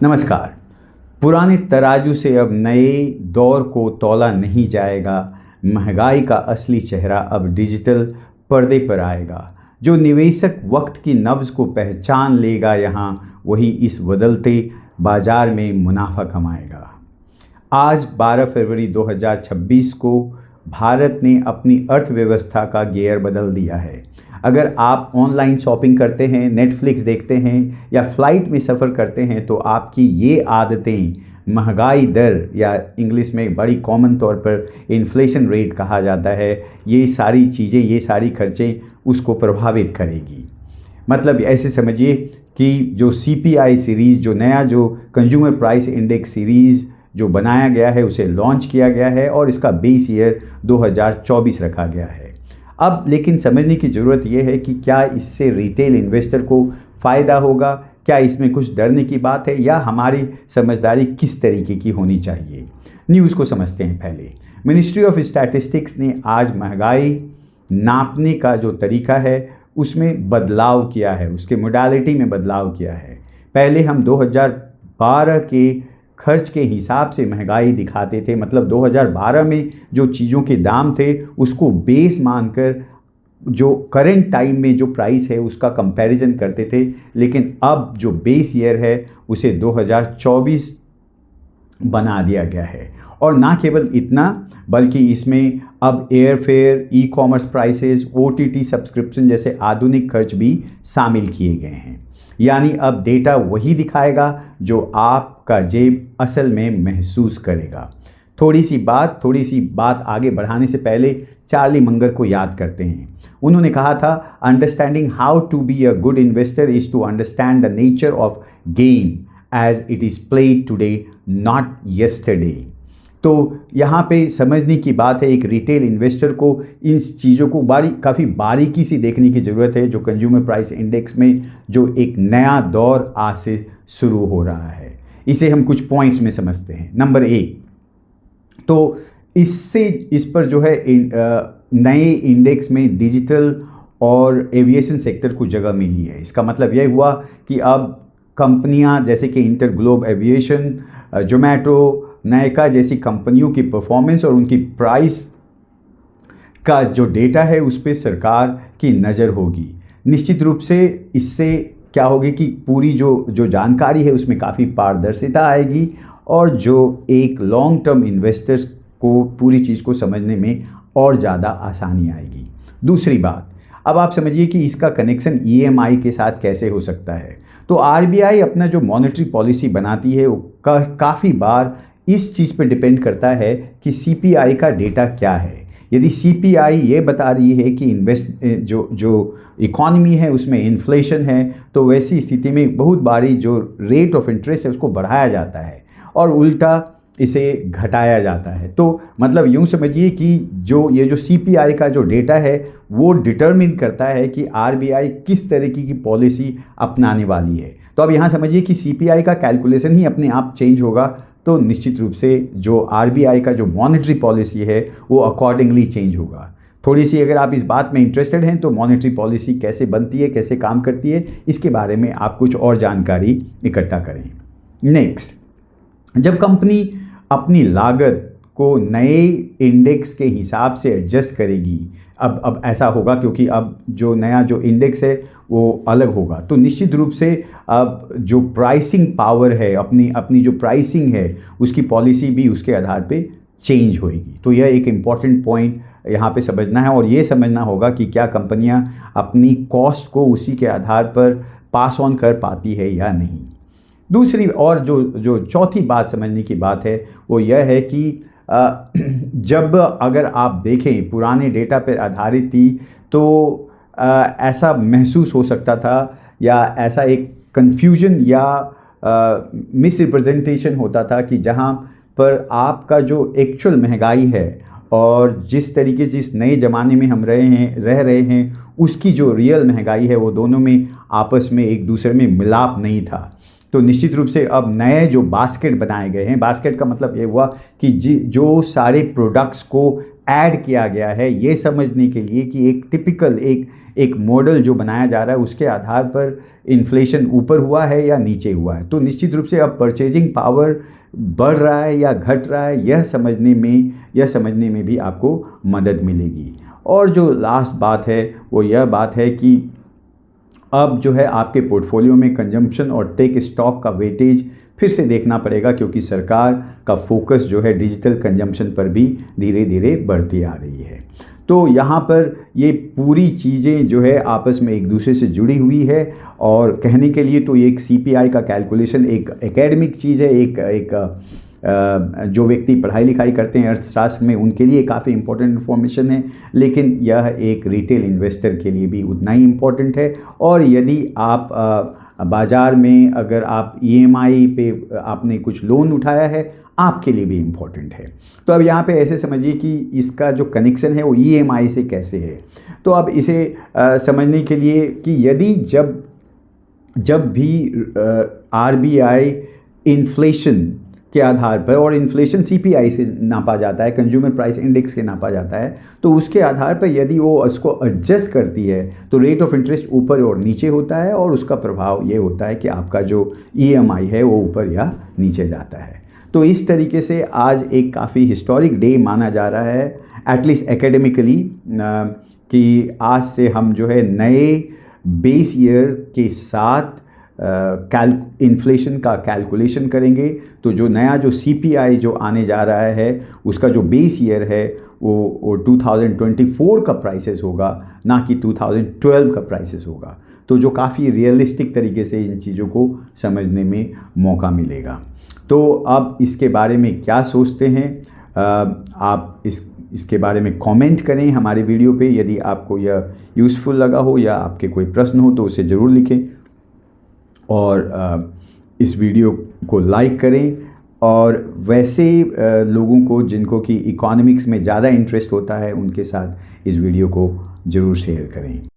नमस्कार। पुराने तराजू से अब नए दौर को तौला नहीं जाएगा। महंगाई का असली चेहरा अब डिजिटल पर्दे पर आएगा। जो निवेशक वक्त की नब्ज को पहचान लेगा यहाँ, वही इस बदलते बाजार में मुनाफा कमाएगा। आज 12 फरवरी 2026 को भारत ने अपनी अर्थव्यवस्था का गियर बदल दिया है। अगर आप ऑनलाइन शॉपिंग करते हैं, नेटफ्लिक्स देखते हैं या फ्लाइट में सफ़र करते हैं, तो आपकी ये आदतें महंगाई दर या इंग्लिश में बड़ी कॉमन तौर पर इन्फ्लेशन रेट कहा जाता है, ये सारी चीज़ें, ये सारी खर्चें उसको प्रभावित करेगी। मतलब ऐसे समझिए कि जो CPI सीरीज़, जो नया जो कंज्यूमर प्राइस इंडेक्स सीरीज़ जो बनाया गया है, उसे लॉन्च किया गया है और इसका बेस ईयर 2024 रखा गया है। अब लेकिन समझने की ज़रूरत यह है कि क्या इससे रिटेल इन्वेस्टर को फ़ायदा होगा, क्या इसमें कुछ डरने की बात है, या हमारी समझदारी किस तरीके की होनी चाहिए। न्यूज़ को समझते हैं। पहले मिनिस्ट्री ऑफ स्टैटिस्टिक्स ने आज महंगाई नापने का जो तरीका है उसमें बदलाव किया है, उसके मोडालिटी में बदलाव किया है। पहले हम 2012 के खर्च के हिसाब से महंगाई दिखाते थे, मतलब 2012 में जो चीज़ों के दाम थे उसको बेस मानकर जो करंट टाइम में जो प्राइस है उसका कंपैरिजन करते थे। लेकिन अब जो बेस ईयर है उसे 2024 बना दिया गया है। और ना केवल इतना, बल्कि इसमें अब airfare, ecommerce prices, OTT subscription जैसे आधुनिक खर्च भी शामिल किए गए हैं। यानी अब डेटा वही दिखाएगा जो आपका जेब असल में महसूस करेगा। थोड़ी सी बात आगे बढ़ाने से पहले चार्ली मंगर को याद करते हैं। उन्होंने कहा था, understanding how to be a good investor is to understand the nature of gain as it is played today, not yesterday. तो यहाँ पे समझने की बात है, एक रिटेल इन्वेस्टर को इन चीज़ों को काफ़ी बारीकी से देखने की ज़रूरत है। जो कंज्यूमर प्राइस इंडेक्स में जो एक नया दौर आज से शुरू हो रहा है, इसे हम कुछ पॉइंट्स में समझते हैं। नंबर 1, तो इस पर जो है नए इंडेक्स में डिजिटल और एविएशन सेक्टर को जगह मिली है। इसका मतलब यह हुआ कि अब कंपनियां जैसे कि इंटरग्लोब एविएशन, जोमेटो, नायका जैसी कंपनियों की परफॉर्मेंस और उनकी प्राइस का जो डेटा है उस पर सरकार की नज़र होगी। निश्चित रूप से इससे क्या होगी कि पूरी जो जानकारी है उसमें काफ़ी पारदर्शिता आएगी और जो एक लॉन्ग टर्म इन्वेस्टर्स को पूरी चीज़ को समझने में और ज़्यादा आसानी आएगी। दूसरी बात, अब आप समझिए कि इसका कनेक्शन EMI के साथ कैसे हो सकता है। तो RBI अपना जो मॉनेटरी पॉलिसी बनाती है वो काफ़ी बार इस चीज़ पर डिपेंड करता है कि CPI का डेटा क्या है। यदि CPI ये बता रही है कि जो इकॉनमी है उसमें इन्फ्लेशन है, तो वैसी स्थिति में बहुत बारी जो रेट ऑफ इंटरेस्ट है उसको बढ़ाया जाता है और उल्टा इसे घटाया जाता है। तो मतलब यूँ समझिए कि ये जो CPI का जो डेटा है वो डिटरमिन करता है कि RBI किस तरीके की पॉलिसी अपनाने वाली है। तो अब यहाँ समझिए कि CPI का कैलकुलेशन ही अपने आप चेंज होगा, तो निश्चित रूप से जो RBI का जो मॉनेटरी पॉलिसी है वो अकॉर्डिंगली चेंज होगा। थोड़ी सी अगर आप इस बात में इंटरेस्टेड हैं तो मॉनेटरी पॉलिसी कैसे बनती है, कैसे काम करती है, इसके बारे में आप कुछ और जानकारी इकट्ठा करें। नेक्स्ट, जब कंपनी अपनी लागत को नए इंडेक्स के हिसाब से एडजस्ट करेगी, अब ऐसा होगा क्योंकि अब जो नया जो इंडेक्स है वो अलग होगा, तो निश्चित रूप से अब जो प्राइसिंग पावर है, अपनी जो प्राइसिंग है उसकी पॉलिसी भी उसके आधार पे चेंज होएगी। तो यह एक इम्पॉर्टेंट पॉइंट यहाँ पे समझना है और ये समझना होगा कि क्या कंपनियाँ अपनी कॉस्ट को उसी के आधार पर पास ऑन कर पाती है या नहीं। दूसरी और जो चौथी बात समझने की बात है वो यह है कि जब अगर आप देखें पुराने डेटा पर आधारित थी तो ऐसा महसूस हो सकता था या ऐसा एक कन्फ्यूजन या मिस रिप्रेजेंटेशन होता था कि जहां पर आपका जो एक्चुअल महंगाई है और जिस तरीके से जिस नए ज़माने में हम रह रहे हैं उसकी जो रियल महंगाई है वो दोनों में आपस में एक दूसरे में मिलाप नहीं था। तो निश्चित रूप से अब नए जो बास्केट बनाए गए हैं, बास्केट का मतलब ये हुआ कि जो सारे प्रोडक्ट्स को ऐड किया गया है, ये समझने के लिए कि एक टिपिकल एक मॉडल जो बनाया जा रहा है उसके आधार पर इन्फ्लेशन ऊपर हुआ है या नीचे हुआ है। तो निश्चित रूप से अब परचेजिंग पावर बढ़ रहा है या घट रहा है, यह समझने में भी आपको मदद मिलेगी। और जो लास्ट बात है वो यह बात है कि अब जो है आपके पोर्टफोलियो में कंजम्पशन और टेक स्टॉक का वेटेज फिर से देखना पड़ेगा, क्योंकि सरकार का फोकस जो है डिजिटल कंजम्पशन पर भी धीरे धीरे बढ़ती आ रही है। तो यहाँ पर ये पूरी चीज़ें जो है आपस में एक दूसरे से जुड़ी हुई है, और कहने के लिए तो एक CPI का कैलकुलेशन एक एकेडमिक चीज़ है, एक जो व्यक्ति पढ़ाई लिखाई करते हैं अर्थशास्त्र में उनके लिए काफ़ी इंपॉर्टेंट इन्फॉर्मेशन है, लेकिन यह एक रिटेल इन्वेस्टर के लिए भी उतना ही इम्पॉर्टेंट है। और यदि आप बाज़ार में अगर आप EMI पे आपने कुछ लोन उठाया है, आपके लिए भी इम्पॉर्टेंट है। तो अब यहाँ पे ऐसे समझिए कि इसका जो कनेक्शन है वो EMI से कैसे है। तो अब इसे समझने के लिए कि यदि जब भी RBI इन्फ्लेशन के आधार पर, और इन्फ्लेशन CPI से नापा जाता है, कंज्यूमर प्राइस इंडेक्स से नापा जाता है, तो उसके आधार पर यदि वो उसको एडजस्ट करती है तो रेट ऑफ इंटरेस्ट ऊपर और नीचे होता है, और उसका प्रभाव ये होता है कि आपका जो EMI है वो ऊपर या नीचे जाता है। तो इस तरीके से आज एक काफ़ी हिस्टोरिक डे माना जा रहा है, एटलीस्ट एकेडमिकली, कि आज से हम जो है नए बेस ईयर के साथ इन्फ्लेशन का कैलकुलेशन करेंगे। तो जो नया जो CPI जो आने जा रहा है उसका जो बेस ईयर है वो 2024 का प्राइसेस होगा, ना कि 2012 का प्राइसेस होगा। तो जो काफ़ी रियलिस्टिक तरीके से इन चीज़ों को समझने में मौका मिलेगा। तो अब इसके बारे में क्या सोचते हैं, आप इसके बारे में कमेंट करें हमारे वीडियो पे। यदि आपको यह यूज़फुल लगा हो या आपके कोई प्रश्न हो तो उसे ज़रूर लिखें, और इस वीडियो को लाइक करें, और वैसे लोगों को जिनको कि इकोनॉमिक्स में ज़्यादा इंटरेस्ट होता है उनके साथ इस वीडियो को ज़रूर शेयर करें।